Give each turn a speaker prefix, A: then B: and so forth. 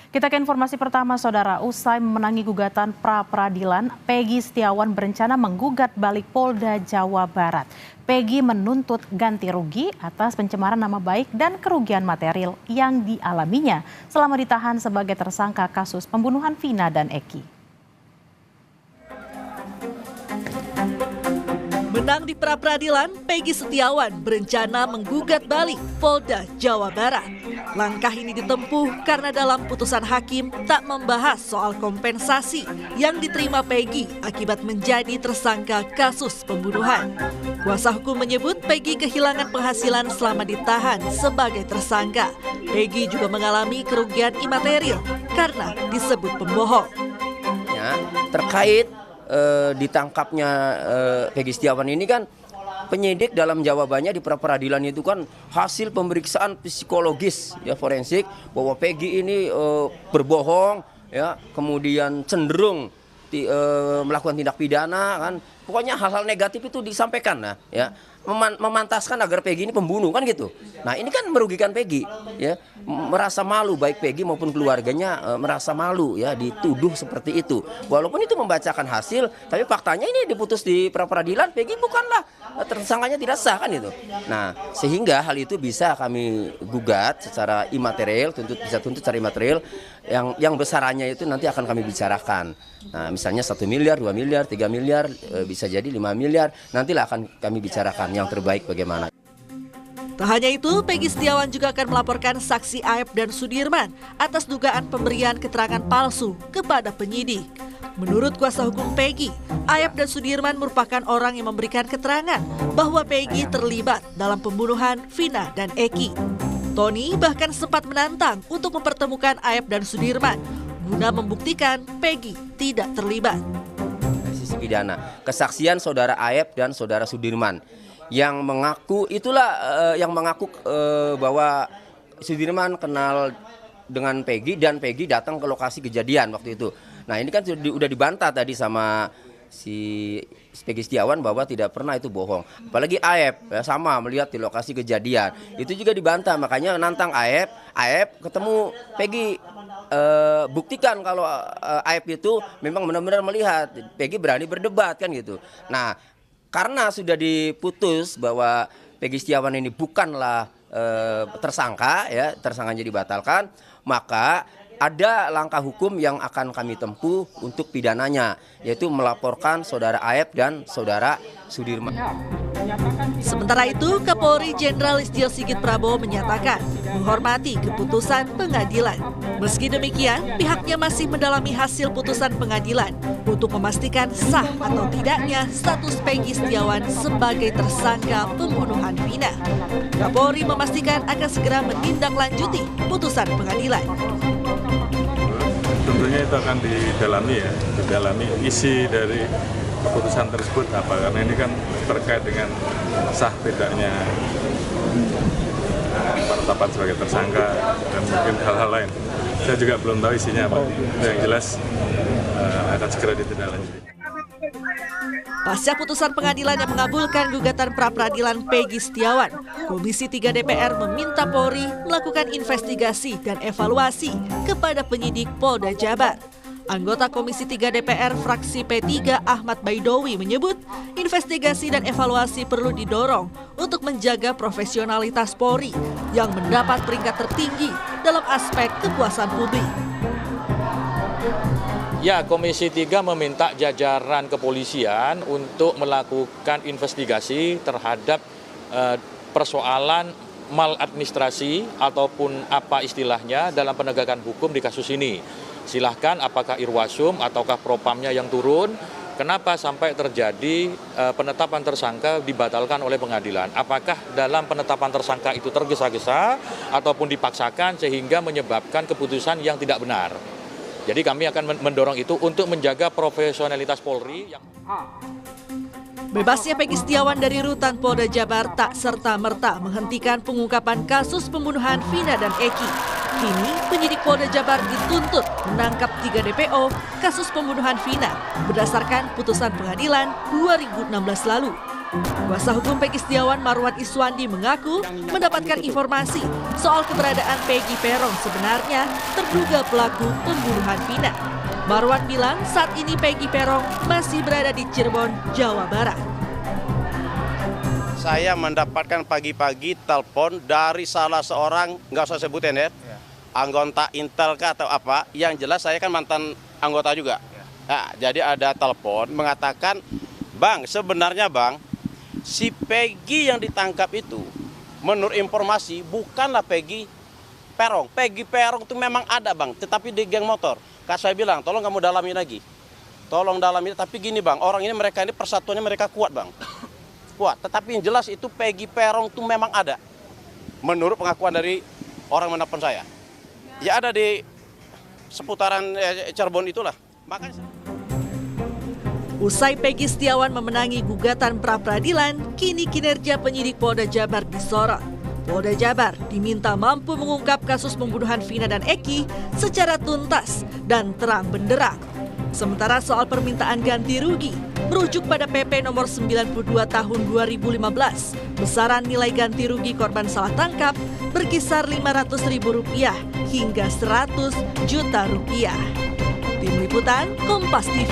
A: Kita ke informasi pertama, Saudara. Usai memenangi gugatan pra-peradilan, Peggy Setiawan berencana menggugat balik Polda Jawa Barat. Peggy menuntut ganti rugi atas pencemaran nama baik dan kerugian material yang dialaminya selama ditahan sebagai tersangka kasus pembunuhan Vina dan Eki.
B: Menang di pra-peradilan, Peggy Setiawan berencana menggugat balik Polda Jawa Barat. Langkah ini ditempuh karena dalam putusan hakim tak membahas soal kompensasi yang diterima Peggy akibat menjadi tersangka kasus pembunuhan. Kuasa hukum menyebut Peggy kehilangan penghasilan selama ditahan sebagai tersangka. Peggy juga mengalami kerugian imaterial karena disebut pembohong.
C: Terkait ditangkapnya Peggy Setiawan ini kan penyidik dalam jawabannya di pra-peradilan itu kan hasil pemeriksaan psikologis ya forensik bahwa Peggy ini berbohong ya, kemudian cenderung melakukan tindak pidana kan, pokoknya hal-hal negatif itu disampaikan ya, memantaskan agar Peggy ini pembunuh kan gitu. Nah ini kan merugikan Peggy ya, merasa malu baik Peggy maupun keluarganya merasa malu ya dituduh seperti itu. Walaupun itu membacakan hasil, tapi faktanya ini diputus di pra-peradilan Peggy bukanlah tersangkanya, tidak sah kan itu. Nah sehingga hal itu bisa kami gugat secara imaterial, bisa tuntut secara imaterial yang besarannya itu nanti akan kami bicarakan. Nah misalnya 1 miliar, 2 miliar, 3 miliar, bisa jadi 5 miliar, nantilah akan kami bicarakan yang terbaik bagaimana.
B: Tak hanya itu, Peggy Setiawan juga akan melaporkan saksi Aep dan Sudirman atas dugaan pemberian keterangan palsu kepada penyidik. Menurut kuasa hukum Peggy, Aep dan Sudirman merupakan orang yang memberikan keterangan bahwa Peggy terlibat dalam pembunuhan Vina dan Eki. Tony bahkan sempat menantang untuk mempertemukan Aep dan Sudirman guna membuktikan Peggy tidak terlibat.
C: Sisi pidana, kesaksian saudara Aep dan saudara Sudirman yang mengaku bahwa Sudirman kenal dengan Peggy dan Peggy datang ke lokasi kejadian waktu itu. Nah ini kan sudah dibantah tadi sama si Peggy Setiawan bahwa tidak pernah itu bohong. Apalagi Aep ya, sama melihat di lokasi kejadian itu juga dibantah, makanya nantang Aep ketemu Peggy. Buktikan kalau Aep itu memang benar-benar melihat. Peggy berani berdebat kan gitu. Nah karena sudah diputus bahwa Peggy Setiawan ini bukanlah tersangka ya, tersangkanya dibatalkan, maka ada langkah hukum yang akan kami tempuh untuk pidananya, yaitu melaporkan saudara Aep dan saudara Sudirman.
B: Sementara itu, Kapolri Jenderal Listio Sigit Prabowo menyatakan menghormati keputusan pengadilan. Meski demikian, pihaknya masih mendalami hasil putusan pengadilan untuk memastikan sah atau tidaknya status Peggy Setiawan sebagai tersangka pembunuhan Vina. Kapolri memastikan akan segera menindaklanjuti putusan pengadilan.
D: Tentunya itu akan didalami isi dari keputusan tersebut apa, karena ini kan terkait dengan sah tidaknya penetapan sebagai tersangka dan mungkin hal-hal lain. Saya juga belum tahu isinya apa. Yang jelas akan segera ditindaklanjuti.
B: Pasca putusan pengadilan yang mengabulkan gugatan pra-peradilan Peggy Setiawan, Komisi 3 DPR meminta Polri melakukan investigasi dan evaluasi kepada penyidik Polda Jabar. Anggota Komisi 3 DPR fraksi P3 Ahmad Baidowi menyebut investigasi dan evaluasi perlu didorong untuk menjaga profesionalitas Polri yang mendapat peringkat tertinggi dalam aspek kepuasan publik.
E: Ya, Komisi 3 meminta jajaran kepolisian untuk melakukan investigasi terhadap persoalan maladministrasi ataupun apa istilahnya dalam penegakan hukum di kasus ini. Silahkan apakah Irwasum ataukah Propamnya yang turun, kenapa sampai terjadi penetapan tersangka dibatalkan oleh pengadilan. Apakah dalam penetapan tersangka itu tergesa-gesa ataupun dipaksakan sehingga menyebabkan keputusan yang tidak benar. Jadi kami akan mendorong itu untuk menjaga profesionalitas Polri.
B: Bebasnya Peggy Setiawan dari rutan Polda Jabar tak serta-merta menghentikan pengungkapan kasus pembunuhan Vina dan Eki. Kini penyidik Polda Jabar dituntut menangkap 3 DPO kasus pembunuhan Vina berdasarkan putusan pengadilan 2016 lalu. Kuasa hukum Peggy Setiawan Marwan Iswandi mengaku mendapatkan informasi soal keberadaan Peggy Peron sebenarnya terduga pelaku pembunuhan Vina. Marwan bilang saat ini Peggy Peron masih berada di Cirebon, Jawa Barat.
F: Saya mendapatkan pagi-pagi telepon dari salah seorang, nggak usah sebutin ya, anggota Intel atau apa, yang jelas saya kan mantan anggota juga. Nah, jadi ada telepon mengatakan, Bang, sebenarnya Bang, si Peggy yang ditangkap itu, menurut informasi bukanlah Peggy Peron. Peggy Peron itu memang ada Bang, tetapi di geng motor. Kak saya bilang, tolong kamu dalami lagi. Tolong dalami, tapi gini Bang, orang ini mereka ini persatuannya mereka kuat Bang. Kuat, tetapi yang jelas itu Peggy Peron itu memang ada. Menurut pengakuan dari orang menelpon saya. Ya ada di seputaran Cirebon itulah. Makanya
B: Usai Peggy Setiawan memenangi gugatan pra-peradilan, kini kinerja penyidik Polda Jabar disorot. Polda Jabar diminta mampu mengungkap kasus pembunuhan Vina dan Eki secara tuntas dan terang benderang. Sementara soal permintaan ganti rugi, merujuk pada PP nomor 92 tahun 2015, besaran nilai ganti rugi korban salah tangkap berkisar Rp500.000 hingga Rp100 juta. Tim Liputan Kompas TV.